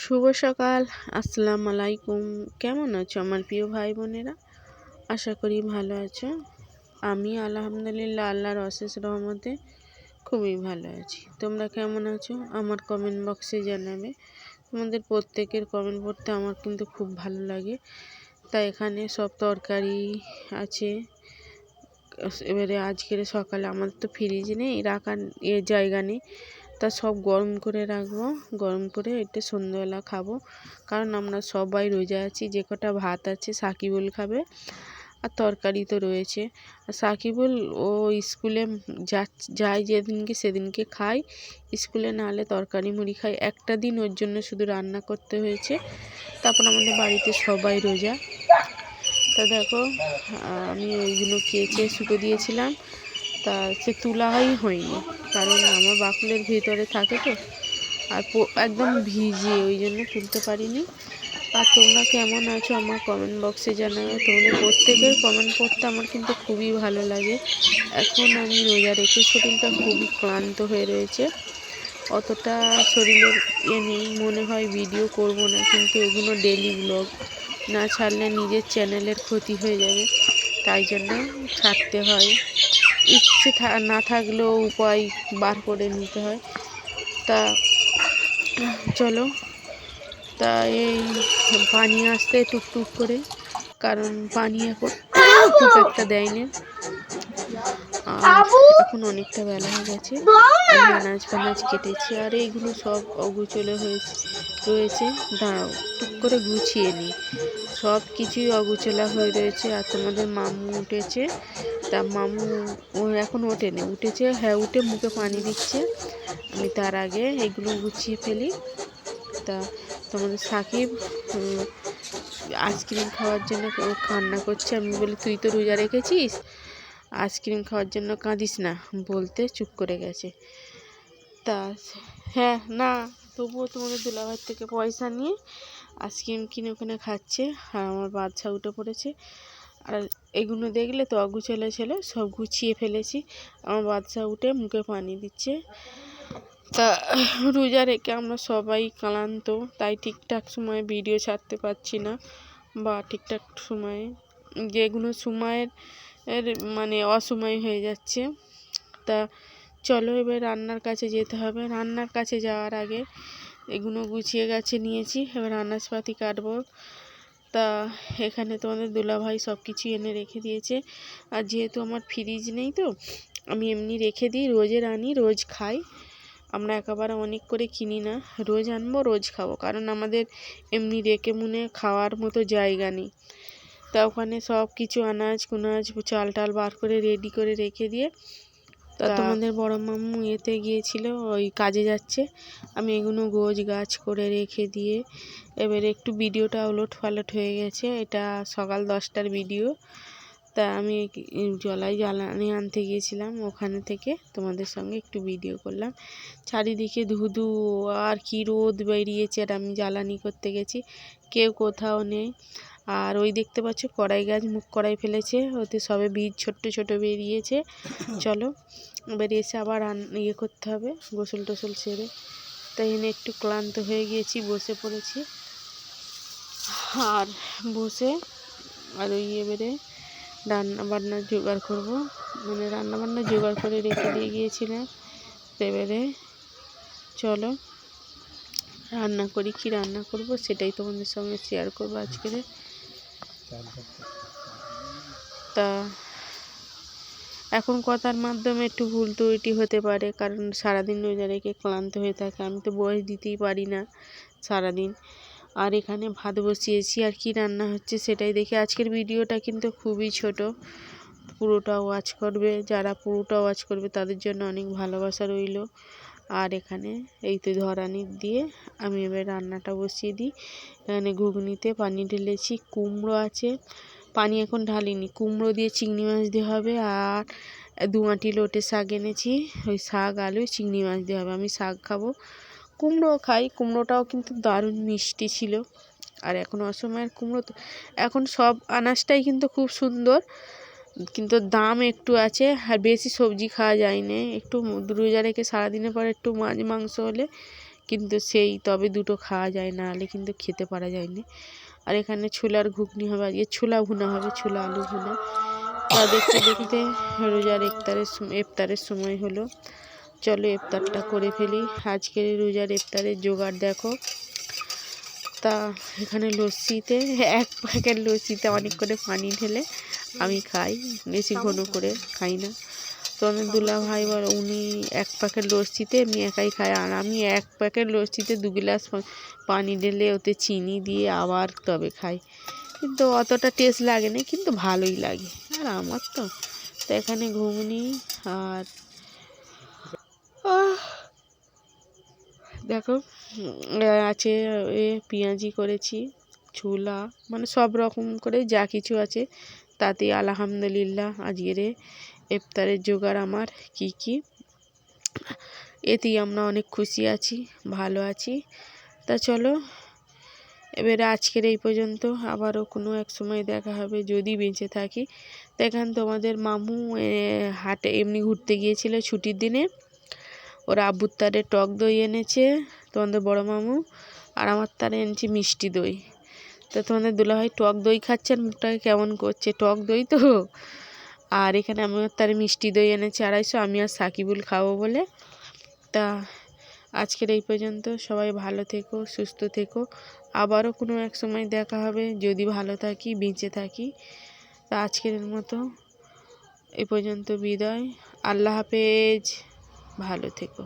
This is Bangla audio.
শুভ সকাল। আসসালামু আলাইকুম। কেমন আছো আমার প্রিয় ভাই বোনেরা? আশা করি ভালো আছো। আমি আলহামদুলিল্লাহ আল্লাহর অশেষ রহমতে খুবই ভালো আছি। তোমরা কেমন আছো আমার কমেন্ট বক্সে জানাবে। তোমাদের প্রত্যেকের কমেন্ট পড়তে আমার কিন্তু খুব ভালো লাগে। তাই এখানে সব তরকারি আছে। এবারে আজকের সকালে আমাদের তো ফ্রিজ নেই, রাখার জায়গা নেই, তা সব গরম করে রাখবো। গরম করে এটা সন্ধ্যাবেলা খাবো, কারণ আমরা সবাই রোজা আছি। যে কটা ভাত আছে সাকিবুল খাবে, আর তরকারি তো রয়েছে। আর সাকিবুল ও স্কুলে যায় যেদিনকে সেদিনকে খায়, স্কুলে না হলে তরকারি মুড়ি খায়। একটা দিন ওর জন্য শুধু রান্না করতে হয়েছে। তারপর আমাদের বাড়িতে সবাই রোজা। তা দেখো, আমি ওইগুলো কেচে শুকে দিয়েছিলাম, তা সে তোলাই হয়নি, কারণ আমার বাকুলের ভিতরে থাকে তো, আর একদম ভিজে, ওই জন্য তুলতে পারিনি। আর তোমরা কেমন আছো আমার কমেন্ট বক্সে জানাবে। তোমাদের প্রত্যেকের কমেন্ট পড়তে আমার কিন্তু খুবই ভালো লাগে। এখন আমি রোজা রেখে শরীরটা খুবই ক্লান্ত হয়ে রয়েছে, অতটা শরীরের নেই, মনে হয় ভিডিও করব না, কিন্তু এগুলো ডেলি ব্লগ না ছাড়লে নিজের চ্যানেলের ক্ষতি হয়ে যাবে, তাই জন্য ছাড়তে হয়। ইচ্ছে না থাকলেও উপায় বার করে নিতে হয়। তা চলো, তা এই পানি আসতে টুকটুক করে, কারণ পানি এখন খুব একটা দেয়নি। আর এখন অনেকটা বেলা হয়ে গেছে। আমি আনাজ ফানাজ কেটেছি, আর এইগুলো সব অগুচলে রয়েছে। দাঁড়াও, টুক করে গুছিয়ে নিই। সব কিছুই অগুচলা হয়ে রয়েছে। আর তোমাদের মামু উঠেছে, তা মামু এখন ওঠেনি, উঠেছে, হ্যাঁ উঠে মুখে পানি দিচ্ছে। আমি তার আগে এগুলো গুছিয়ে ফেলি। তা তোমাদের সাকিব আইসক্রিম খাওয়ার জন্য কান্না করছে। আমি বলি তুই তো রোজা রেখেছিস, আইসক্রিম খাওয়ার জন্য কাঁদিস না, বলতে চুপ করে গেছে। তা হ্যাঁ না, তবুও তোমাদের দুলাভাইয়ের থেকে পয়সা নিয়ে আইসক্রিম কিনে ওখানে খাচ্ছে। আর আমার বাচ্চা উঠে পড়েছে। আর এগুলো দেখলে তো অগুছালো ছিল, সব গুছিয়ে ফেলেছি। আমার বাচ্চা উঠে মুখে পানি দিচ্ছে। তা রোজা রেখে আমরা সবাই ক্লান্ত, তাই ঠিকঠাক সময়ে ভিডিও ছাড়তে পারছি না, বা ঠিকঠাক সময়ে যেগুলো সময়ের মানে অসময় হয়ে যাচ্ছে। তা চলো এবার রান্নার কাছে যেতে হবে। রান্নার কাছে যাওয়ার আগে এগুলো গুছিয়ে গেছে নিয়েছি, এবার আনাজপাতি কাটবো। তা এখানে তোমাদের দুলাভাই সব কিছু এনে রেখে দিয়েছে। আর যেহেতু আমার ফ্রিজ নেই, তো আমি এমনি রেখে দিই, রোজের আনি রোজ খাই। আমরা একেবারে অনেক করে কিনি না, রোজ আনবো রোজ খাবো, কারণ আমাদের এমনি রেখে মনে খাওয়ার মতো জায়গা নেই। তা ওখানে সব কিছু আনাজ কুনাজ চাল টাল বার করে রেডি করে রেখে দিয়ে, তা তোমাদের বড় মামু এতে গিয়েছিল, ওই কাজে যাচ্ছে। আমি এগুলো গোছ গাছ করে রেখে দিয়ে এবারে একটু ভিডিওটা ওলট পালট হয়ে গেছে। এটা সকাল 10টার ভিডিও। তা আমি জ্বালানি আনতে গিয়েছিলাম, ওখানে থেকে তোমাদের সঙ্গে একটু ভিডিও করলাম। চারিদিকে ধুধু, আর কি রোদ বেরিয়েছে, আর আমি জ্বালানি করতে গেছি, কেউ কোথাও নেই। আর ওই দেখতে পাচ্ছ কড়াই গাছ মুখ কড়াই ফেলেছে, ওতে সবে বীজ ছোট্ট ছোট বেরিয়েছে। চলো এবার এসে আবার করতে হবে, গোসল টোসল সেরে। তাই এনে একটু ক্লান্ত হয়ে গিয়েছি, বসে পড়েছি। আর বসে আর ওই এবারে রান্নাবান্নার জোগাড় করবো, মানে রান্নাবান্না জোগাড় করে রেখে দিয়ে গিয়েছিলাম। এবারে চলো রান্না করি, কি রান্না করব সেটাই তোমাদের সঙ্গে শেয়ার করবো আজকের। তা এখন কথার মাধ্যমে একটু ভুল ত্রুটি হতে পারে, কারণ সারাদিন রোজা রেখে ক্লান্ত হয়ে থাকে, আমি তো বয়স দিতেই পারি না সারাদিন। আর এখানে ভাত বসিয়েছি, আর কি রান্না হচ্ছে সেটাই দেখে। আজকের ভিডিওটা কিন্তু খুবই ছোট, পুরোটা ওয়াচ করবে, যারা পুরোটা ওয়াচ করবে তাদের জন্য অনেক ভালোবাসা রইল। আর এখানে এই তো ধরানি দিয়ে আমি এবার রান্নাটা বসিয়ে দিই। এখানে ঘুগনিতে পানি ঢেলেছি, কুমড়ো আছে, পানি এখন ঢালিনি, কুমড়ো দিয়ে চিংড়ি মাছ দেওয়া হবে। আর 2 আঁটি লোটে শাক এনেছি, ওই শাক আলু চিংড়ি মাছ দেওয়া হবে। আমি শাক খাবো, কুমড়ো খাই, কুমড়োটাও কিন্তু দারুণ মিষ্টি ছিল। আর এখন অসময়ের কুমড়ো তো, এখন সব আনাজটাই কিন্তু খুব সুন্দর, কিন্তু দাম একটু আছে। আর বেশি সবজি খাওয়া যায় না, একটু রোজা রেখে সারাদিনের পর একটু মাছ মাংস হলে কিন্তু সেই তবে দুটো খাওয়া যায়, না হলে কিন্তু খেতে পারা যায়নি। আর এখানে ছোলার ঘুগনি হবে, আজকে ছোলা ভুনা হবে, ছোলা আলু ভুনা। তা দেখতে দেখতে রোজার ইফতারের সময় হলো। চলো ইফতারটা করে ফেলি। আজকের রোজার ইফতারের জোগাড় দেখো। তা এখানে লস্যিতে 1 প্যাকেট লস্যিতে অনেক করে পানি ঢেলে আমি খাই, বেশি ঘন করে খাই না। তো আমার দুলাভাই বলে উনি 1 প্যাকেট লস্যিতে এমনি একাই খায়, আর আমি 1 প্যাকেট লস্যিতে 2 গ্লাস পানি ঢেলে ওতে চিনি দিয়ে আবার তবে খাই। কিন্তু অতটা টেস্ট লাগে না, কিন্তু ভালোই লাগে আর আমার তো। তো এখানে ঘুগনি আর দেখো আছে পেঁয়াজি করেছি, ছোলা, মানে সব রকম করে যা কিছু আছে তাতে আলহামদুলিল্লাহ আজকের ইফতারের জোগাড় আমার কি এতেই আমরা অনেক খুশি আছি, ভালো আছি। তা চলো এবারে আজকের এই পর্যন্ত, আবারও কোনো এক সময় দেখা হবে যদি বেঁচে থাকি। দেখেন তোমাদের মামু হাটে এমনি ঘুরতে গিয়েছিল ছুটির দিনে, ওরা আব্বুর তারে টক দই এনেছে তোমাদের বড় মামু, আর আমার তারে এনেছে মিষ্টি দই। তো তোমাদের দুলাভাই টক দই খাচ্ছে আর মুখটাকে কেমন করছে, টক দই তো। আর এখানে আমার তারে মিষ্টি দই এনেছে 250, আমি আর সাকিবুল খাবো বলে। তা আজকের এই পর্যন্ত, সবাই ভালো থেকো, সুস্থ থেকো। আবারও কোনো এক সময় দেখা হবে যদি ভালো থাকি, বেঁচে থাকি। তা আজকের মতো এ পর্যন্ত বিদায়। আল্লাহ হাফেজ, ভালো থেকো।